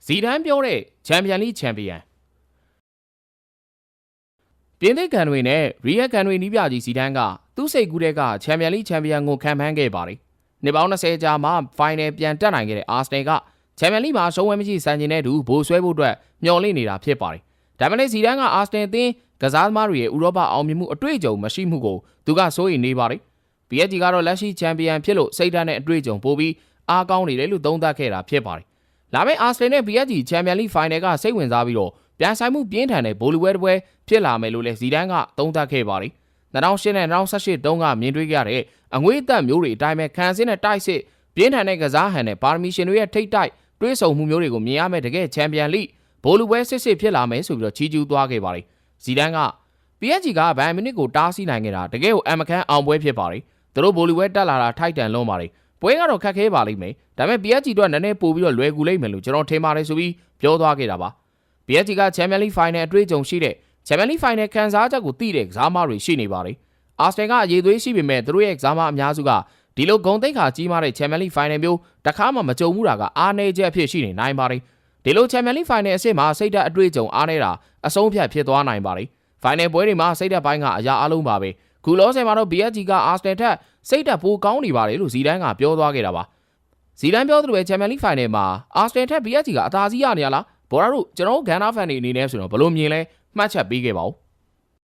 ဇီဒန်ပြောတဲ့ချန်ပီယံလိချန်ပီယံပြင်သစ်ကန်တွေနဲ့ရီယက်ကန်တွေနီးပြကြီးဇီဒန်ကသူ့စိတ်ကူးတဲ့ကချန်ပီယံလိချန်ပီယံကိုခံမှန်းခဲ့ပါတယ်နှစ်ပေါင်း20ကြာမှဖိုင်နယ်ပြန်တက်နိုင်ခဲ့တဲ့အာဆနယ်ကချန်ပီယံလိမှာရှုံးဝဲမရှိစံချိန်တဲ့သူဘိုးဆွဲဖို့အတွက်မျှော်လင့်နေတာဖြစ်ပါတယ်ဒါပေမဲ့ဇီဒန်ကအာဆနယ်အသင်းကစားသမားတွေရဲ့ဥရောပအောင်မြင်မှုအတွေ့အကြုံမရှိမှုကိုသူကစိုးရိမ်နေပါတယ် PSG ကတော့လက်ရှိချန်ပီယံဖြစ်လို့စိတ်ဓာတ်နဲ့အတွေ့အကြုံပိုပြီးအားကောင်းနေတယ်လို့သုံးသပ်ခဲ့တာဖြစ်ပါတယ်လာမယ့်အာဆနယ်နဲ့ PSG ချန်ပီယံလိဖိုင်နယ်ကစိတ်ဝင်စားပြီးတော့ပြန်ဆိုင်မှုပြင်းထန်တဲ့ဗိုလ်လူပွဲတစ်ပွဲဖြစ်လာမယ်လို့လည်းဇီဒန်ကသုံးသပ်ခဲ့ပါတယ်2008နဲ့2018တုန်းကမြင်တွေ့ခဲ့ရတဲ့အငွေ့အသက်မျိုးတွေအတိုင်းပဲခံစစ်နဲ့တိုက်စစ်ပြင်းထန်တဲ့ကစားဟန်နဲ့ပါရမီရှင်တွေရဲ့ထိတ်တိုက်တွေးဆုံမှုမျိုးတွေကိုမြင်ရမယ့်တကယ်ချန်ပီယံလိဗိုလ်လူပွဲစစ်ဖြစ်လာမယ်ဆိုပြီးတော့ချီးကျူးသွားခဲ့ပါတယ်ဇီဒန်က PSG ကဘိုင်မြူနစ်ကိုတားဆီးနိုင်ခဲ့တာတကယ်ကိုအမခန်းအောင်ပွဲဖြစ်ပါတယ်သူတို့ဗိုလ်လူပွဲတက်လာတာထိုက်တန်လွန်းပါတယ်ပွဲကတော့ခက်ခဲပါလိမ့်မယ်ဒါပေမဲ့ PSG အတွက်နည်းနည်းပို့ပြီးတော့လွယ်ကူလိမ့်မယ်လို့ကျွန်တော်ထင်ပါတယ်ဆိုပြီးပြောသွားခဲ့တာပါ PSG ကချန်ပီယံလိဖိုင်နယ်အတွေ့အကြုံရှိတဲ့ချန်ပီယံလိဖိုင်နယ်ခံစားချက်ကိုသိတဲ့ကစားသမားတွေရှိနေပါတယ်အာဆနယ်ကအရေးသွေးရှိပေမဲ့သူတို့ရဲ့ကစားသမားအများစုကဒီလိုဂုဏ်သိက္ခာကြီးမားတဲ့ချန်ပီယံလိဖိုင်နယ်မျိုးတခါမှမကြုံမှုတာကအားနည်းချက်အဖြစ်ရှိနေနိုင်ပါတယ်ဒီလိုချန်ပီယံလိဖိုင်နယ်အဆင့်မှာစိတ်ဓာတ်အတွေ့အကြုံအားနည်းတာအဆုံးဖြတ်ဖြစ်သွားနိုင်ပါတယ်ဖိုင်နယ်ပွဲတွေမှာစိတ်ဓာတ်ပိုင်းကအရာအလုံးပါပဲခုလောဆယ်မှာတော့ PSG ကအာဆနယ်ထက်စိတ်ဓာတ်ပိုကောင်းနေပါတယ်လို့ဇီဒန်ကပြောသွားခဲ့တာပါဇီဒန်ပြောသလိုပဲချန်ပီယံလိဖိုင်နယ်မှာအာဆနယ်ထက် PSG ကအသာစီးရနေရလားဘော်ရာတို့ကျွန်တော်တို့ဂန်နာဖန်တွေအနေနဲ့ဆိုတော့ဘယ်လိုမြင်လဲမှတ်ချက်ပေးခဲ့ပါဦး